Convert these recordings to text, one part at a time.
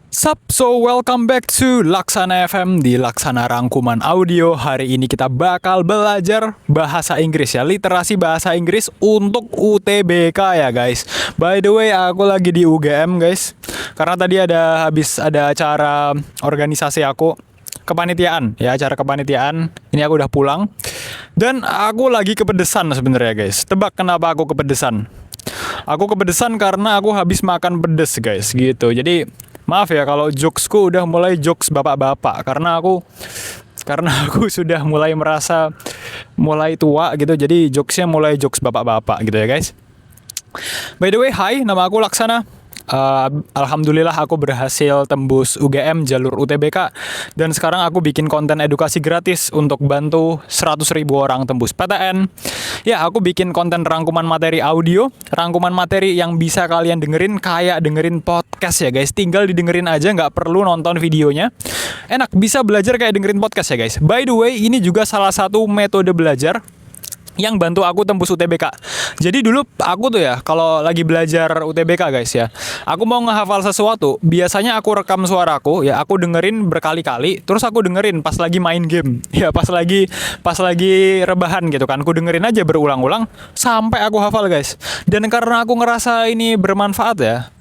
So welcome back to Laksana FM di Laksana Rangkuman Audio. Hari ini kita bakal belajar bahasa Inggris ya, literasi bahasa Inggris untuk UTBK ya guys. By the way, aku lagi di UGM guys, karena tadi habis ada acara organisasi aku, kepanitiaan ya, acara kepanitiaan. Ini aku udah pulang dan aku lagi kepedesan sebenarnya guys. Tebak kenapa aku kepedesan? Aku kepedesan karena aku habis makan pedes guys gitu. Jadi maaf ya kalau jokesku udah mulai jokes bapak-bapak, karena aku sudah mulai merasa mulai tua gitu. Jadi jokesnya mulai jokes bapak-bapak gitu ya guys. By the way, hai, nama aku Laksana. Alhamdulillah aku berhasil tembus UGM jalur UTBK dan sekarang aku bikin konten edukasi gratis untuk bantu 100.000 orang tembus PTN. Ya, aku bikin konten rangkuman materi audio, rangkuman materi yang bisa kalian dengerin kayak dengerin podcast ya guys. Tinggal didengerin aja, nggak perlu nonton videonya. Enak, bisa belajar kayak dengerin podcast ya guys. By the way, ini juga salah satu metode belajar yang bantu aku tembus UTBK. Jadi dulu aku tuh ya, kalau lagi belajar UTBK guys ya, aku mau ngehafal sesuatu, biasanya aku rekam suaraku ya, aku dengerin berkali-kali, terus aku dengerin pas lagi main game ya, pas lagi rebahan gitu kan, aku dengerin aja berulang-ulang sampai aku hafal guys. Dan karena aku ngerasa ini bermanfaat ya,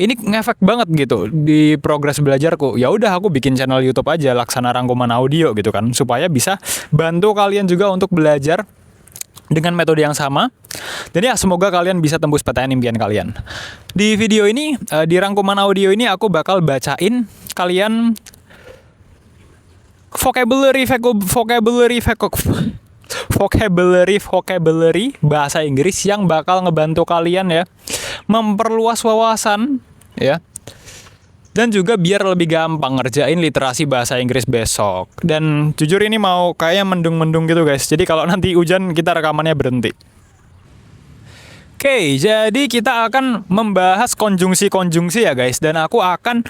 ini ngefek banget gitu di progres belajarku. Ya udah, aku bikin channel YouTube aja, Laksana Rangkuman Audio gitu kan, supaya bisa bantu kalian juga untuk belajar dengan metode yang sama. Dan ya, semoga kalian bisa tembus PTN impian kalian. Di video ini, di rangkuman audio ini aku bakal bacain kalian vocabulary bahasa Inggris yang bakal ngebantu kalian ya memperluas wawasan ya. Dan juga biar lebih gampang ngerjain literasi bahasa Inggris besok. Dan jujur ini mau kayaknya mendung-mendung gitu guys. Jadi kalau nanti hujan kita rekamannya berhenti. Oke, jadi kita akan membahas konjungsi-konjungsi ya guys. Dan aku akan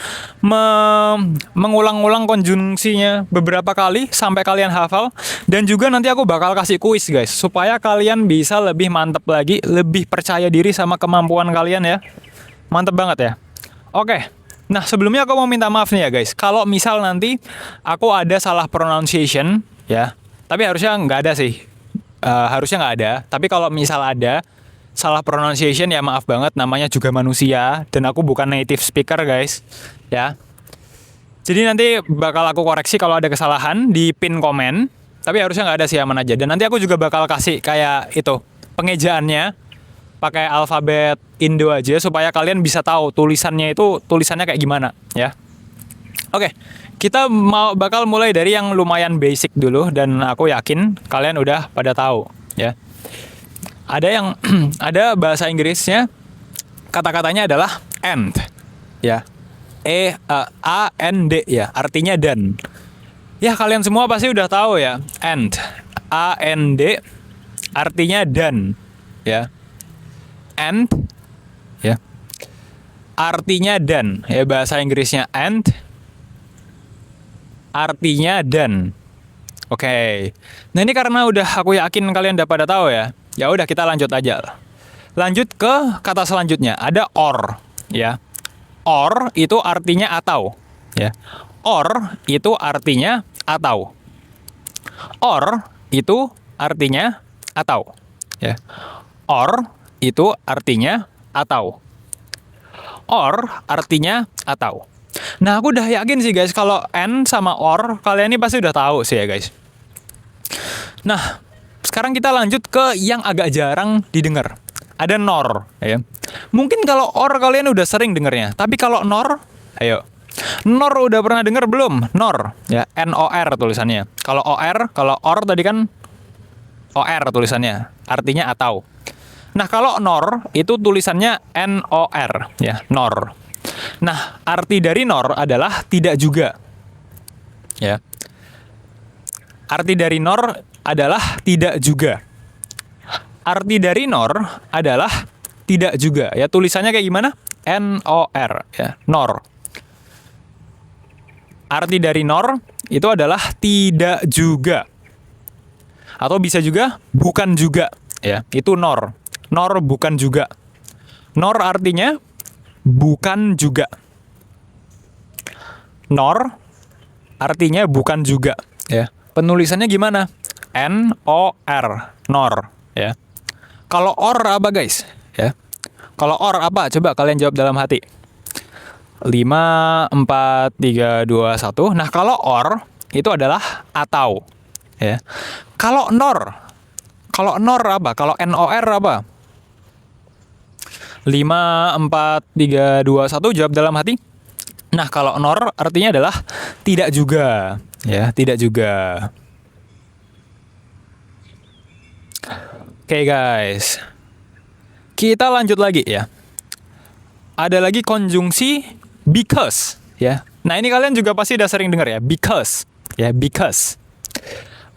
mengulang-ulang konjungsinya beberapa kali sampai kalian hafal. Dan juga nanti aku bakal kasih kuis guys, supaya kalian bisa lebih mantep lagi, lebih percaya diri sama kemampuan kalian ya. Mantep banget ya. Oke. Nah, sebelumnya aku mau minta maaf nih ya guys, kalau misal nanti aku ada salah pronunciation ya, tapi harusnya nggak ada sih, harusnya nggak ada. Tapi kalau misal ada salah pronunciation ya maaf banget, namanya juga manusia dan aku bukan native speaker guys ya. Jadi nanti bakal aku koreksi kalau ada kesalahan di pin komen, tapi harusnya nggak ada sih, aman aja. Dan nanti aku juga bakal kasih kayak itu pengejaannya pakai alfabet Indo aja supaya kalian bisa tahu tulisannya kayak gimana ya. Oke, kita bakal mulai dari yang lumayan basic dulu dan aku yakin kalian udah pada tahu ya. Ada bahasa Inggrisnya, kata-katanya adalah and ya. A N D ya, artinya dan. Ya, kalian semua pasti udah tahu ya, and A N D artinya dan ya. And ya, artinya dan ya, bahasa Inggrisnya and artinya dan. Oke. Nah, ini karena udah aku yakin kalian udah pada tahu ya. Ya udah, kita lanjut aja. Lanjut ke kata selanjutnya, ada or ya. Or itu artinya atau ya. Or itu artinya atau. Or itu artinya atau ya. Or itu artinya atau. Or artinya atau. Nah, aku udah yakin sih guys, kalau and sama or kalian ini pasti udah tahu sih ya guys. Nah, sekarang kita lanjut ke yang agak jarang didengar. Ada nor ya. Mungkin kalau or kalian udah sering dengernya, tapi kalau nor, ayo. Nor udah pernah denger belum? Nor ya, NOR tulisannya. Kalau or tadi kan OR tulisannya, artinya atau. Nah, kalau nor itu tulisannya NOR ya, nor. Nah, arti dari nor adalah tidak juga. Ya. Arti dari nor adalah tidak juga. Arti dari nor adalah tidak juga ya, tulisannya kayak gimana? NOR ya, nor. Arti dari nor itu adalah tidak juga. Atau bisa juga bukan juga ya, itu nor. Nor bukan juga. Nor artinya bukan juga. nor artinya bukan juga, ya. Penulisannya gimana? N-O-R, nor, ya. Kalau or apa, guys? Ya. Kalau or apa? Coba kalian jawab dalam hati. 5, 4, 3, 2, 1. Nah, kalau or itu adalah atau, ya. Kalau nor apa? Kalau NOR apa? 5, 4, 3, 2, 1, jawab dalam hati. Nah, kalau nor artinya adalah tidak juga, ya, tidak juga. Oke, guys. Kita lanjut lagi, ya. Ada lagi konjungsi because, ya. Nah, ini kalian juga pasti udah sering dengar, ya, because, ya, because.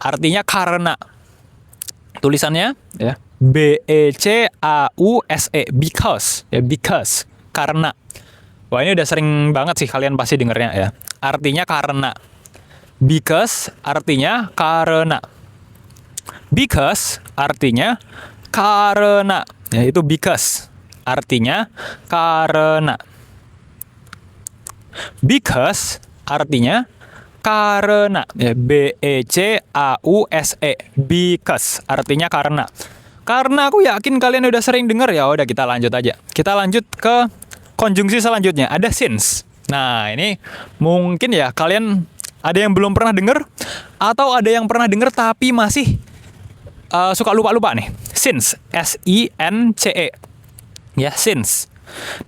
Artinya karena. Tulisannya, ya, B-E-C-A-U-S-E, because, ya, because, karena. Wah, ini udah sering banget sih kalian pasti dengernya, ya. Artinya karena. Because artinya karena. Because artinya karena. Ya, itu because artinya karena. Because artinya karena. Ya, B-E-C-A-U-S-E, because artinya karena. Karena aku yakin kalian udah sering denger, ya udah kita lanjut aja. Kita lanjut ke konjungsi selanjutnya, ada since. Nah, ini mungkin ya kalian ada yang belum pernah denger atau ada yang pernah denger tapi masih suka lupa-lupa nih. Since, S-I-N-C-E. Ya, since.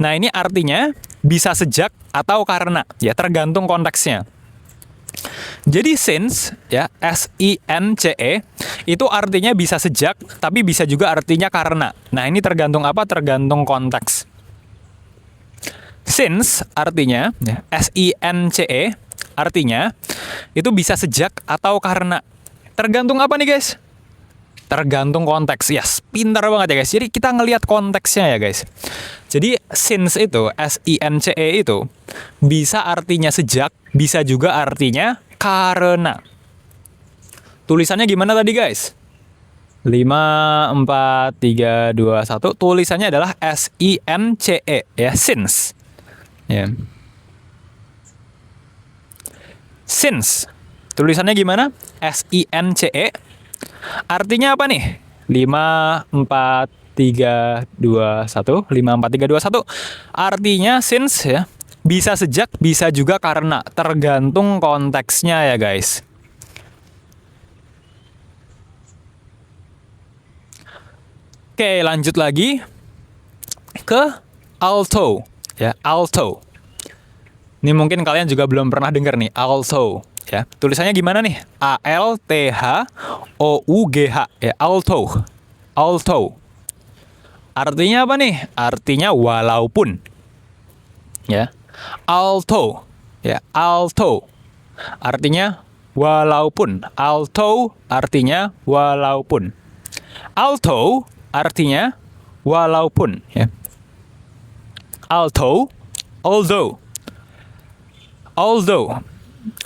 Nah, ini artinya bisa sejak atau karena, ya, tergantung konteksnya. Jadi since, ya, S-I-N-C-E, itu artinya bisa sejak tapi bisa juga artinya karena. Nah, ini tergantung apa? Tergantung konteks. Since artinya, ya, S-I-N-C-E, artinya itu bisa sejak atau karena. Tergantung apa nih, guys? Tergantung konteks. Yes, pintar banget ya, guys. Jadi kita ngelihat konteksnya, ya, guys. Jadi since itu, S-I-N-C-E itu bisa artinya sejak, bisa juga artinya karena. Tulisannya gimana tadi, guys? 5, 4, 3, 2, 1. Tulisannya adalah S-I-N-C-E, ya, since. Ya. Since. Tulisannya gimana? S-I-N-C-E. Artinya apa nih? 5, 4, 3, 2, 1. 5, 4, 3, 2, 1. Artinya since, ya, bisa sejak, bisa juga karena. Tergantung konteksnya, ya, guys. Oke, lanjut lagi ke although. Ya, although. Ini mungkin kalian juga belum pernah dengar nih, although. Ya, tulisannya gimana nih? A-L-T-H-O-U-G-H. Ya, although. Although. Artinya apa nih? Artinya walaupun. Ya, although. Ya, although. Artinya walaupun. Although artinya walaupun. Although artinya walaupun, ya. Although.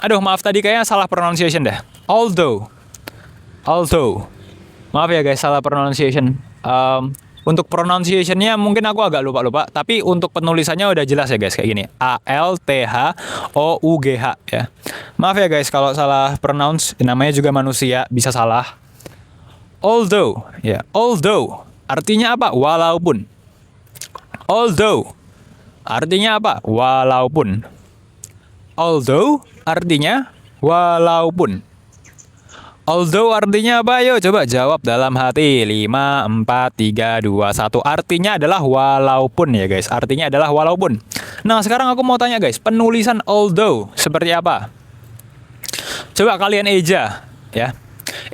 Aduh, maaf tadi kayaknya salah pronunciation dah. Although. Maaf ya, guys, salah pronunciation. Untuk pronunciationnya mungkin aku agak lupa-lupa, tapi untuk penulisannya udah jelas ya, guys, kayak gini. A-L-T-H-O-U-G-H, ya. Maaf ya, guys, kalau salah pronounce, namanya juga manusia, bisa salah. Although, ya. Although artinya apa? Walaupun. Although artinya apa? Walaupun. Although artinya walaupun. Although artinya apa? Ayo coba jawab dalam hati. 5, 4, 3, 2, 1. Artinya adalah walaupun, ya, guys. Artinya adalah walaupun. Nah, sekarang aku mau tanya, guys, penulisan although seperti apa? Coba kalian eja, ya.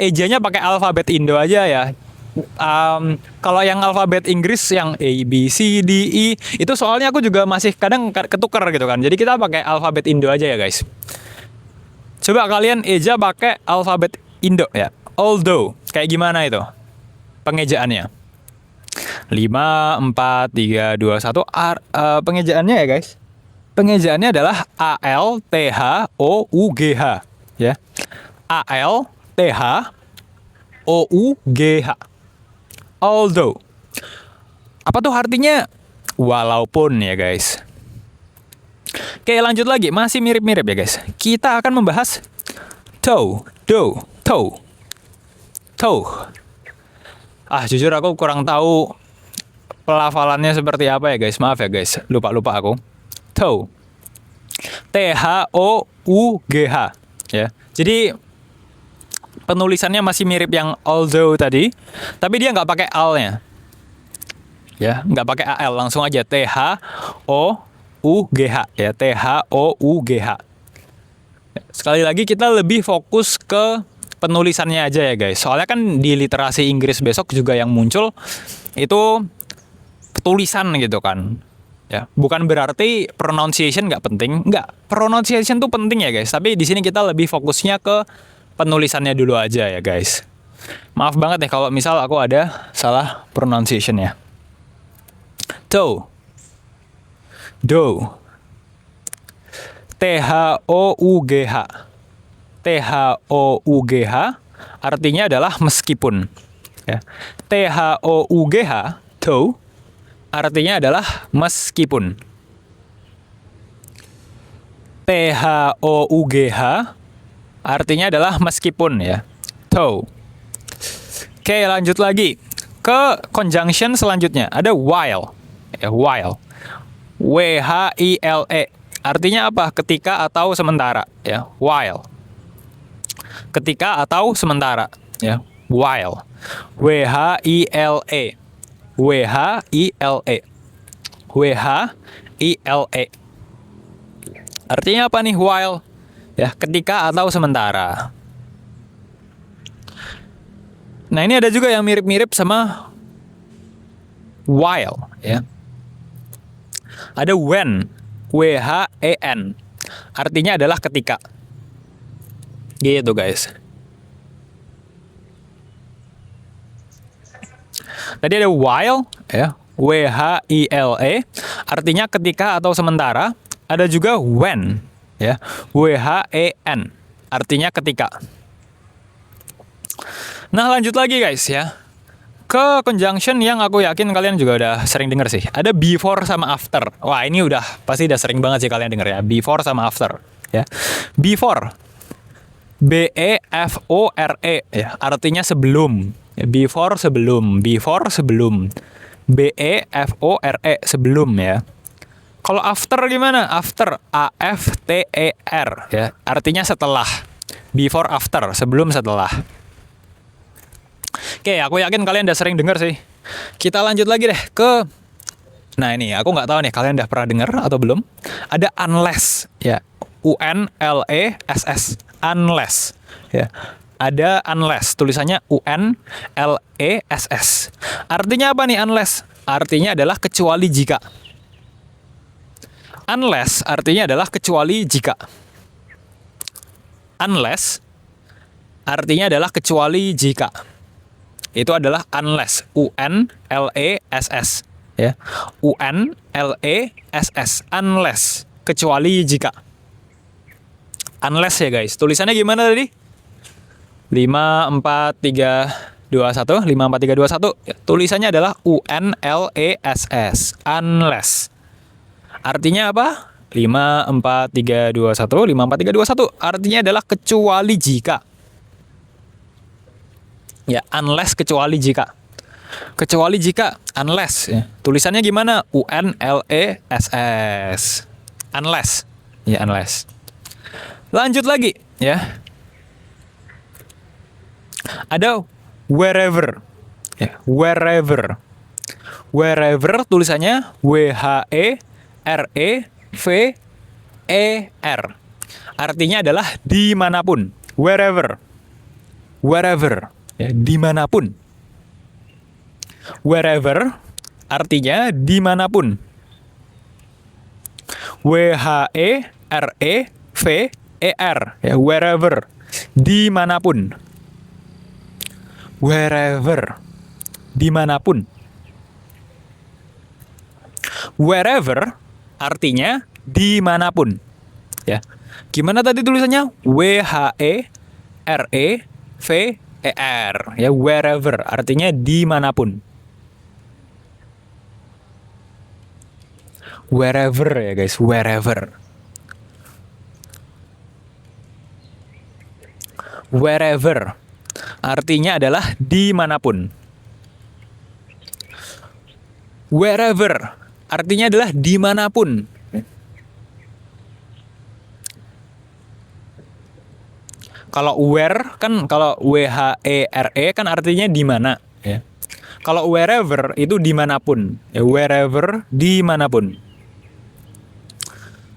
Ejanya pakai alfabet Indo aja, ya. Kalau yang alfabet Inggris yang A, B, C, D, E itu soalnya aku juga masih kadang ketuker gitu kan. Jadi kita pakai alfabet Indo aja, ya, guys. Coba kalian eja pakai alfabet Indo, ya. Although kayak gimana itu pengejaannya? 5, 4, 3, 2, 1. Pengejaannya, ya, guys. Pengejaannya adalah A-L-T-H-O-U-G-H, ya. A-L-T-H-O-U-G-H. Although. Apa tuh artinya? Walaupun, ya, guys. Oke, lanjut lagi, masih mirip-mirip ya guys. Kita akan membahas toe, toe. Jujur aku kurang tahu pelafalannya seperti apa ya guys. Maaf ya guys, lupa aku. Toe. T-H-O-U-G-H ya. Jadi penulisannya masih mirip yang although tadi, tapi dia nggak pakai al-nya. Ya, nggak pakai al, langsung aja T-H-O-U-G-H ya, T-H-O-U-G-H. Sekali lagi kita lebih fokus ke penulisannya aja ya guys. Soalnya kan di literasi Inggris besok juga yang muncul itu tulisan gitu kan. Ya, bukan berarti pronunciation nggak penting. Nggak, pronunciation tuh penting ya guys. Tapi di sini kita lebih fokusnya ke penulisannya dulu aja ya guys. Maaf banget ya kalau misal aku ada salah pronunciation ya. Toe, do, T-H-O-U-G-H, T-H-O-U-G-H artinya adalah meskipun. Ya. T-H-O-U-G-H, toe, artinya adalah meskipun. T-H-O-U-G-H artinya adalah meskipun ya. Toe. Oke, lanjut lagi ke conjunction selanjutnya. Ada while. Ya, while. W-H-I-L-E. Artinya apa? Ketika atau sementara. Ya, while. Ketika atau sementara. Ya, while. W-H-I-L-E. W-H-I-L-E. W-H-I-L-E. Artinya apa nih while? Ya, ketika atau sementara. Nah, ini ada juga yang mirip-mirip sama while, ya. Ada when, W-H-E-N. Artinya adalah ketika. Gitu, guys. Tadi ada while, ya, W-H-I-L-E, artinya ketika atau sementara. Ada juga when, ya, W-H-E-N, artinya ketika. Nah, lanjut lagi guys ya. Ke conjunction yang aku yakin kalian juga udah sering denger sih. Ada before sama after. Wah, ini udah pasti udah sering banget sih kalian denger ya. Before sama after, ya. Before, B-E-F-O-R-E, ya, artinya sebelum. Ya, before sebelum, B-E-F-O-R-E, sebelum ya. Kalau after gimana? After, A-F-T-E-R, ya, artinya setelah. Before, after, sebelum, setelah. Oke, aku yakin kalian udah sering dengar sih. Kita lanjut lagi deh ke... Nah, ini aku nggak tahu nih kalian udah pernah dengar atau belum. Ada unless, ya, U-N-L-E-S-S, unless, ya. Ada unless, tulisannya U-N-L-E-S-S. Artinya apa nih unless? Artinya adalah kecuali jika. Unless artinya adalah kecuali jika. Unless artinya adalah kecuali jika. Itu adalah unless, U-N-L-E-S-S, ya. U-N-L-E-S-S, unless, kecuali jika. Unless ya guys. Tulisannya gimana tadi? 5 4 3 2 1, 5 4 3 2 1. Ya, tulisannya adalah U-N-L-E-S-S, unless. Artinya apa? 5 4 3 2 1, 5 4 3 2 1. Artinya adalah kecuali jika. Ya, unless, kecuali jika. Kecuali jika, unless, ya. Tulisannya gimana? U-N-L-E-S-S. Unless. Ya, unless. Lanjut lagi, ya. Ada wherever. Ya, wherever. Wherever tulisannya W-H-E-R-E-V-E-R. Artinya adalah dimanapun. Wherever. Wherever. Ya, dimanapun. Wherever artinya dimanapun. W-H-E-R-E-V-E-R, ya, wherever, dimanapun. Wherever, dimanapun. Wherever artinya dimanapun. Ya, gimana tadi tulisannya? W-H-E-R-E-V-E-R, ya, wherever artinya dimanapun. Wherever ya guys, wherever. Wherever artinya adalah dimanapun. Wherever artinya adalah dimanapun. Kalau where kan, kalau WHERE kan artinya di mana, ya. Kalau wherever itu dimanapun, ya, wherever dimanapun.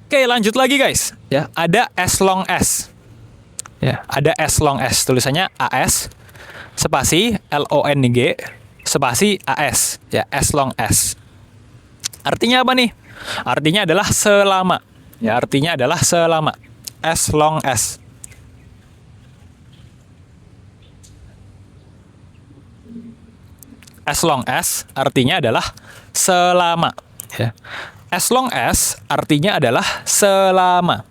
Oke, lanjut lagi guys, ya. Ada as long as, ya. Ada as long as, tulisannya AS spasi LONG spasi AS, ya. As long as. Artinya apa nih? Artinya adalah selama, ya. Artinya adalah selama. As long as. As long as artinya adalah selama, ya. As long as artinya adalah selama.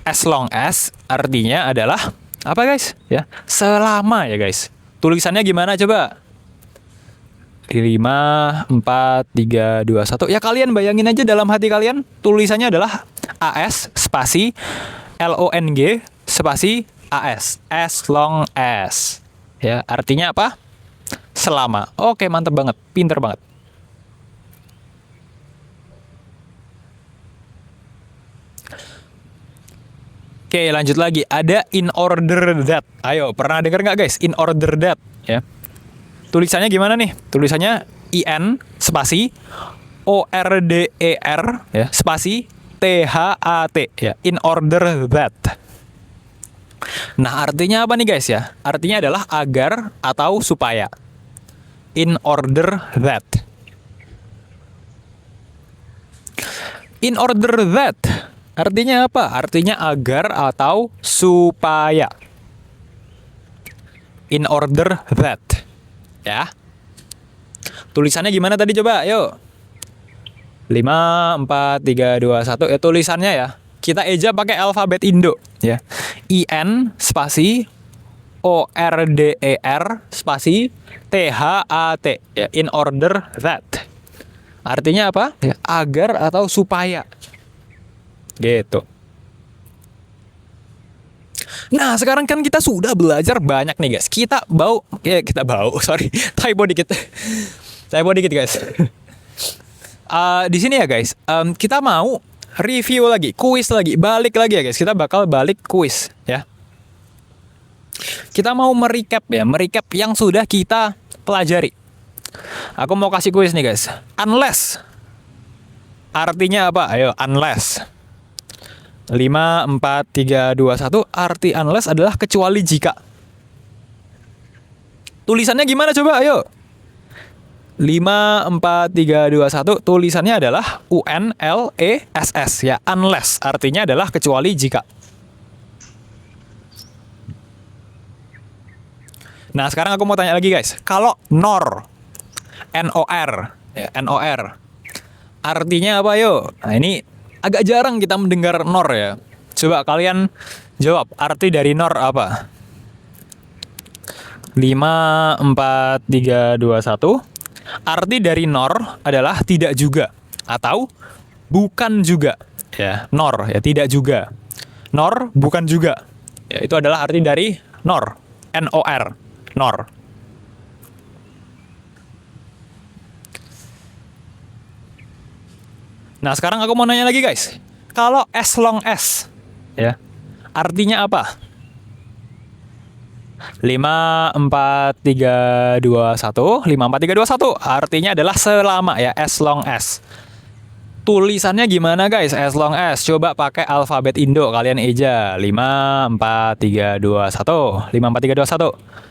As long as artinya adalah apa guys? Ya, selama ya guys. Tulisannya gimana coba? 5, 4, 3, 2, 1. Ya kalian bayangin aja dalam hati kalian, tulisannya adalah AS spasi LONG spasi AS. As long as. Ya, artinya apa? Selama. Oke, mantep banget. Pinter banget. Oke, lanjut lagi. Ada in order that. Ayo, pernah dengar nggak guys? In order that, ya. Tulisannya gimana nih? Tulisannya IN spasi ORDER, ya, spasi THAT, ya. In order that. Nah, artinya apa nih guys ya? Artinya adalah agar atau supaya. In order that. In order that. Artinya apa? Artinya agar atau supaya. In order that. Ya. Tulisannya gimana tadi coba? Yuk. 5, 4, 3, 2, 1. Ya tulisannya ya. Kita eja pakai alfabet Indo, ya. IN spasi ORDER spasi THAT, ya. In order that. Artinya apa? Ya, agar atau supaya. Gitu. Nah, sekarang kan kita sudah belajar banyak nih guys. Sorry, typo dikit. Typo dikit guys. Di sini ya guys, kita mau review lagi, kuis lagi, balik lagi ya guys. Kita bakal balik kuis, ya. Kita mau merecap yang sudah kita pelajari. Aku mau kasih kuis nih guys. Unless artinya apa? Ayo, unless. 5, 4, 3, 2, 1. Arti unless adalah kecuali jika. Tulisannya gimana coba? Ayo. 5, 4, 3, 2, 1. Tulisannya adalah UNLESS, ya. Unless artinya adalah kecuali jika. Nah, sekarang aku mau tanya lagi guys. Kalau NOR, NOR, ya, NOR. Artinya apa yuk? Nah, ini agak jarang kita mendengar NOR ya. Coba kalian jawab, arti dari NOR apa? 5, 4, 3, 2, 1. Arti dari NOR adalah tidak juga atau bukan juga. Ya, NOR ya, tidak juga. NOR bukan juga. Ya, itu adalah arti dari NOR. NOR. NOR. Nah, sekarang aku mau nanya lagi guys. Kalau as long as, ya, artinya apa? 5, 4, 3, 2, 1. 5, 4, 3, 2, 1. Artinya adalah selama, ya, as long as. Tulisannya gimana guys? As long as. Coba pakai alfabet Indo kalian eja. 5, 4, 3, 2, 1. 5, 4, 3, 2, 1.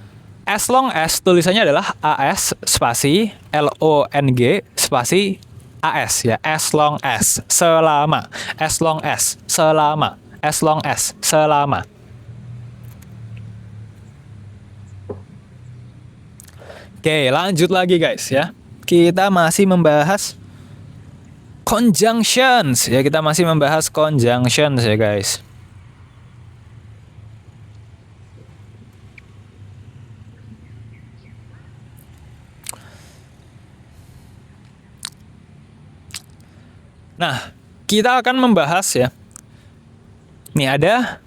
As long as tulisannya adalah AS spasi LONG spasi AS, ya. As long as, selama. As long as, selama. As long as, selama. Oke, lanjut lagi guys ya. Kita masih membahas conjunctions, ya. Kita masih membahas conjunctions ya guys. Nah, kita akan membahas ya. Nih ada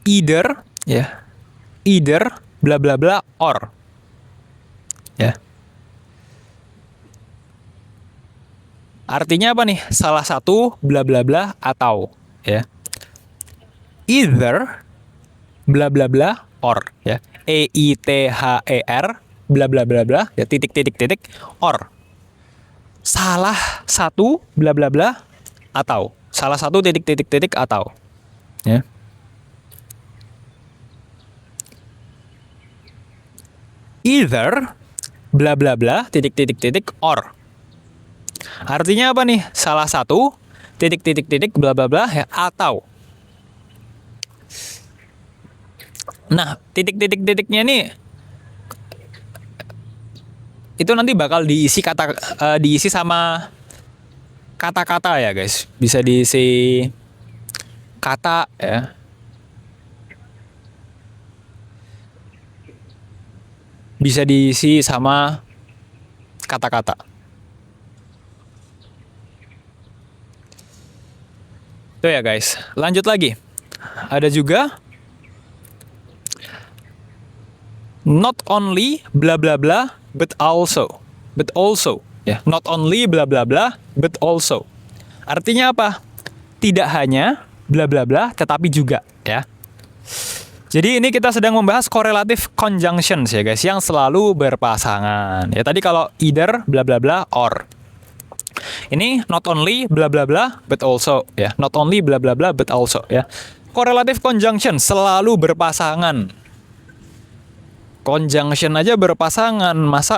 either ya. Either bla bla bla or. Ya. Artinya apa nih? Salah satu bla bla bla atau ya. Either bla bla bla or ya. EITHER bla bla bla bla ya titik titik titik or. Salah satu bla bla bla atau. Salah satu titik titik titik atau. Ya. Either bla bla bla titik titik titik or. Artinya apa nih? Salah satu titik titik titik bla bla bla ya atau. Nah, titik titik titiknya nih itu nanti bakal diisi sama kata-kata ya, guys. Bisa diisi kata ya. Bisa diisi sama kata-kata. Tuh ya, guys. Lanjut lagi. Ada juga not only bla bla bla but also. But also ya. Not only bla bla bla but also. Artinya apa? Tidak hanya bla bla bla tetapi juga ya. Jadi ini kita sedang membahas correlative conjunctions ya, guys, yang selalu berpasangan. Ya tadi kalau either bla bla bla or. Ini not only bla bla bla but also ya. Not only bla bla bla but also ya. Correlative conjunction selalu berpasangan. Conjunction aja berpasangan, masa?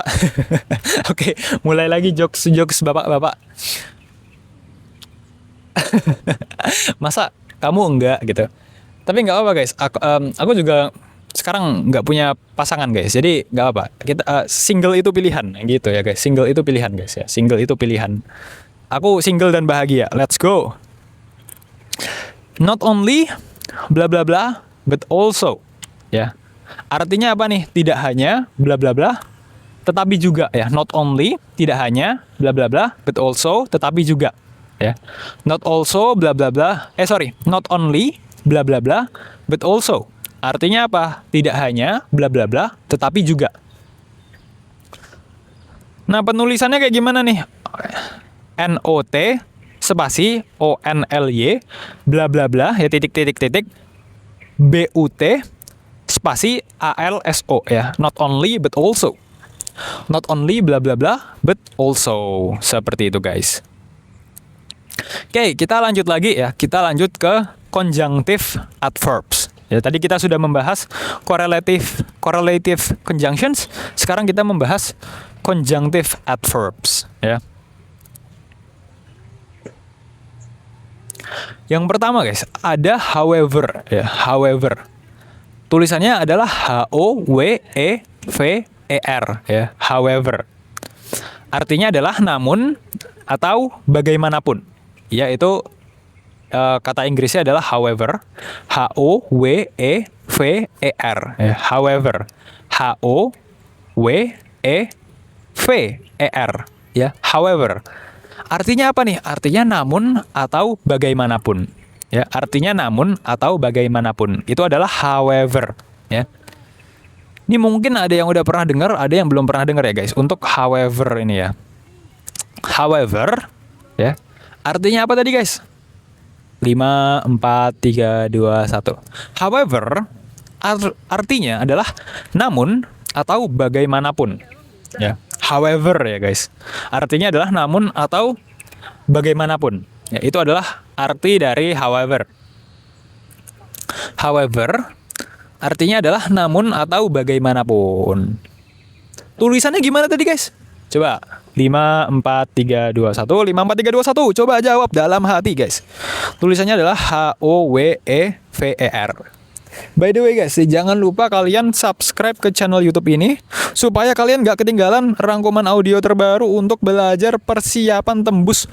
Oke, mulai lagi jokes bapak-bapak. Masa kamu enggak gitu? Tapi nggak apa-apa, guys. Aku juga sekarang nggak punya pasangan, guys. Jadi nggak apa. Kita single itu pilihan, gitu ya, guys. Single itu pilihan, guys ya. Single itu pilihan. Aku single dan bahagia. Let's go. Not only bla bla bla, but also ya. Artinya apa nih? Tidak hanya bla bla bla, tetapi juga ya. Not only, tidak hanya bla bla bla, but also, tetapi juga ya. Not also bla bla bla. Not only bla bla bla, but also. Artinya apa? Tidak hanya bla bla bla, tetapi juga. Nah, penulisannya kayak gimana nih? NOT spasi ONLY bla bla bla ya titik titik titik BUT spasi ALSO ya. Not only but also. Not only bla bla bla but also. Seperti itu, guys. Oke, kita lanjut lagi ya. Kita lanjut ke conjunctive adverbs. Ya, tadi kita sudah membahas correlative conjunctions. Sekarang kita membahas conjunctive adverbs ya. Yang pertama, guys, ada however ya. However. Tulisannya adalah HOWEVER ya. However. Artinya adalah namun atau bagaimanapun. Yaitu kata Inggrisnya adalah however. HOWEVER ya. However. HOWEVER ya. However. Artinya apa nih? Artinya namun atau bagaimanapun. Ya, artinya namun atau bagaimanapun. Itu adalah however, ya. Ini mungkin ada yang udah pernah dengar, ada yang belum pernah dengar ya, guys. Untuk however ini ya. However, ya. Artinya apa tadi, guys? 5 4 3 2 1. However, artinya adalah namun atau bagaimanapun. Ya. However ya, guys. Artinya adalah namun atau bagaimanapun. Ya, itu adalah arti dari however. However, artinya adalah namun atau bagaimanapun. Tulisannya gimana tadi, guys? Coba 5 4 3 2 1. 5 4 3 2 1. Coba jawab dalam hati, guys. Tulisannya adalah HOWEVER. By the way, guys, jangan lupa kalian subscribe ke channel YouTube ini supaya kalian gak ketinggalan rangkuman audio terbaru untuk belajar persiapan tembus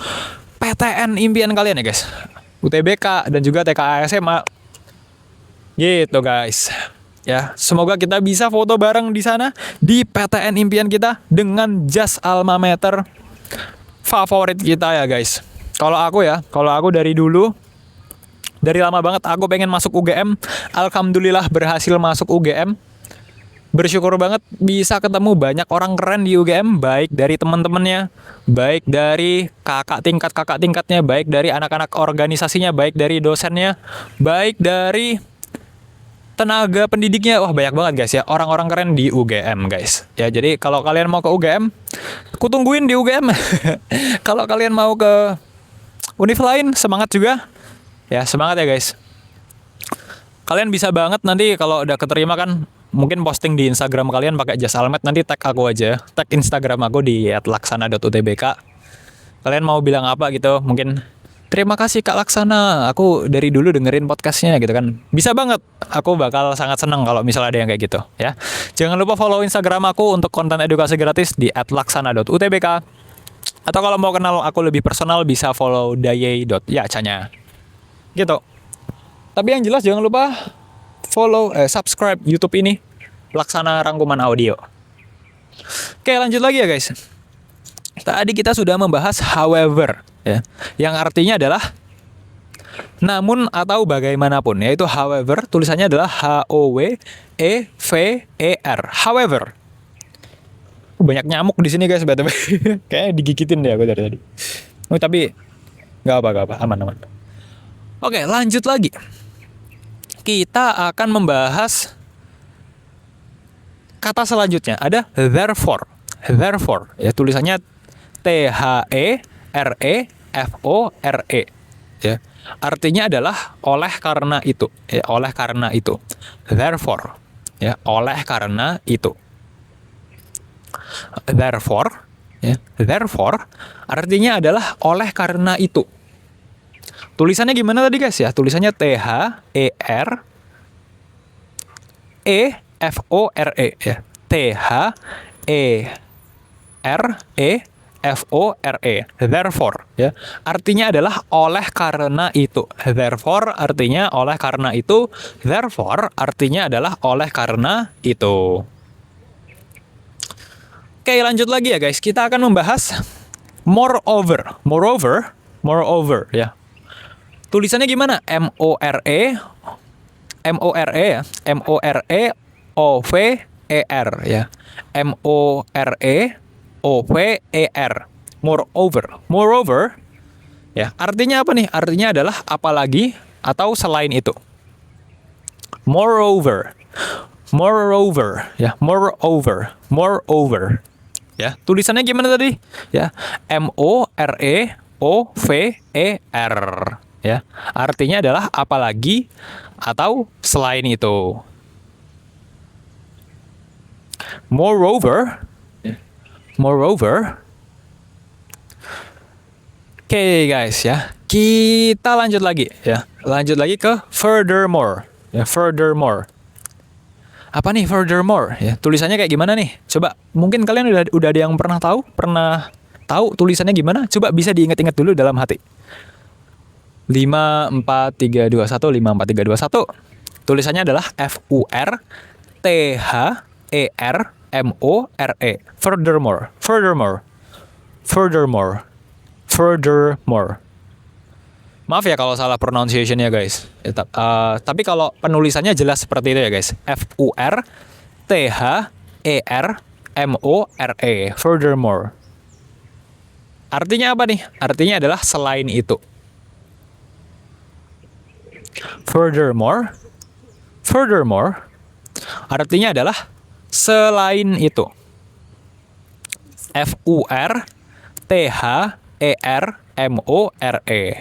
PTN impian kalian ya, guys. UTBK dan juga TKA SMA. Gitu, guys. Ya, semoga kita bisa foto bareng di sana di PTN impian kita dengan jas alma mater favorit kita ya, guys. Kalau aku dari dulu Dari lama banget aku pengen masuk UGM. Alhamdulillah berhasil masuk UGM. Bersyukur banget bisa ketemu banyak orang keren di UGM, baik dari teman-temannya, baik dari kakak tingkatnya, baik dari anak-anak organisasinya, baik dari dosennya, baik dari tenaga pendidiknya. Wah, banyak banget guys ya, orang-orang keren di UGM guys. Ya, jadi kalau kalian mau ke UGM, ku tungguin di UGM. Kalau kalian mau ke univ lain, semangat juga. Ya, semangat ya guys. Kalian bisa banget nanti kalau udah keterima kan, mungkin posting di Instagram kalian pakai jas almet, nanti tag aku aja, tag Instagram aku di @laksana.utbk. Kalian mau bilang apa gitu, mungkin terima kasih Kak Laksana, aku dari dulu dengerin podcastnya gitu kan. Bisa banget, aku bakal sangat senang kalau misalnya ada yang kayak gitu ya. Jangan lupa follow Instagram aku untuk konten edukasi gratis di @laksana.utbk. Atau kalau mau kenal aku lebih personal bisa follow daye.yacanya gitu. Tapi yang jelas jangan lupa subscribe YouTube ini, Laksana Rangkuman Audio. Oke, lanjut lagi ya guys. Tadi kita sudah membahas however ya, yang artinya adalah namun atau bagaimanapun, yaitu however tulisannya adalah HOWEVER. However. Banyak nyamuk di sini guys, btw. Kayaknya digigitin deh aku dari tadi. Tapi nggak apa, aman. Oke, lanjut lagi. Kita akan membahas kata selanjutnya, ada therefore. Therefore, ya tulisannya THEREFORE. Ya. Artinya adalah oleh karena itu, ya, oleh karena itu. Therefore, ya, oleh karena itu. Therefore, ya, therefore artinya adalah oleh karena itu. Tulisannya gimana tadi guys ya? Tulisannya THEREFORE ya. THEREFORE. Therefore ya. Artinya adalah oleh karena itu. Therefore artinya oleh karena itu. Therefore artinya adalah oleh karena itu. Oke, lanjut lagi ya guys. Kita akan membahas moreover. Moreover ya. Tulisannya gimana? M-O-R-E ya. M-O-R-E-O-V-E-R ya. M-O-R-E-O-V-E-R. Moreover ya. Artinya apa nih? Artinya adalah apalagi atau selain itu. Moreover ya. Moreover ya. Tulisannya gimana tadi? Ya. M-O-R-E-O-V-E-R ya. Artinya adalah apalagi atau selain itu. Moreover. Oke guys ya. Kita lanjut lagi ya. Lanjut lagi ke furthermore. Ya, furthermore. Apa nih furthermore? Ya, tulisannya kayak gimana nih? Coba mungkin kalian udah ada yang pernah tahu tulisannya gimana? Coba bisa diingat-ingat dulu dalam hati. 5 4 3 2 1 5 4 3 2 1. Tulisannya adalah FURTHERMORE. Furthermore. Maaf ya kalau salah pronunciation-nya guys. Tapi kalau penulisannya jelas seperti itu ya guys. FURTHERMORE. Furthermore. Artinya apa nih? Artinya adalah selain itu. Furthermore artinya adalah selain itu. FURTHERMORE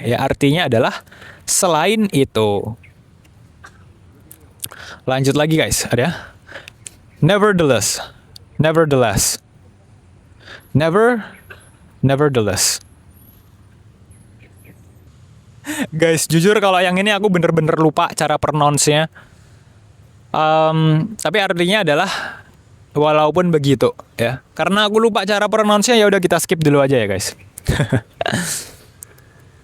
ya, artinya adalah selain itu. Lanjut lagi guys, ada nevertheless. Guys, jujur kalau yang ini aku bener-bener lupa cara pronounce-nya. Tapi artinya adalah walaupun begitu ya. Karena aku lupa cara pronounce-nya, ya udah kita skip dulu aja ya guys.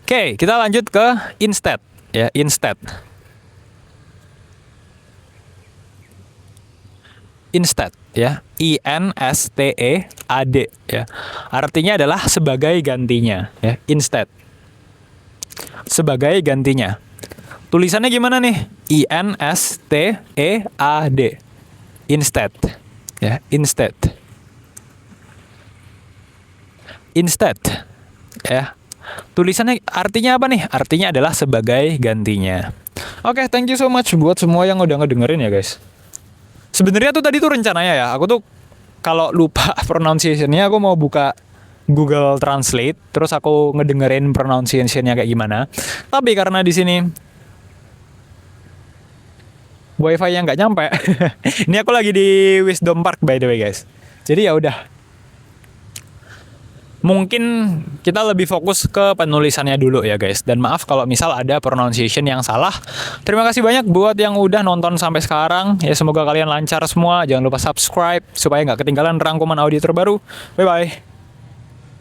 Oke, kita lanjut ke instead ya, instead. Instead ya, INSTEAD ya. Artinya adalah sebagai gantinya ya, instead. Sebagai gantinya. Tulisannya gimana nih? INSTEAD. Instead. Ya, instead. Instead. Ya. Tulisannya artinya apa nih? Artinya adalah sebagai gantinya. Oke, thank you so much buat semua yang udah ngedengerin ya guys. Sebenarnya tuh tadi tuh rencananya ya, aku tuh kalau lupa pronunciation-nya aku mau buka Google Translate, terus aku ngedengerin pronunciation-nya kayak gimana. Tapi karena di sini wifi yang nggak nyampe, ini aku lagi di Wisdom Park by the way guys. Jadi ya udah. Mungkin kita lebih fokus ke penulisannya dulu ya guys. Dan maaf kalau misal ada pronunciation yang salah. Terima kasih banyak buat yang udah nonton sampai sekarang. Ya semoga kalian lancar semua. Jangan lupa subscribe supaya nggak ketinggalan rangkuman audio terbaru. Bye-bye.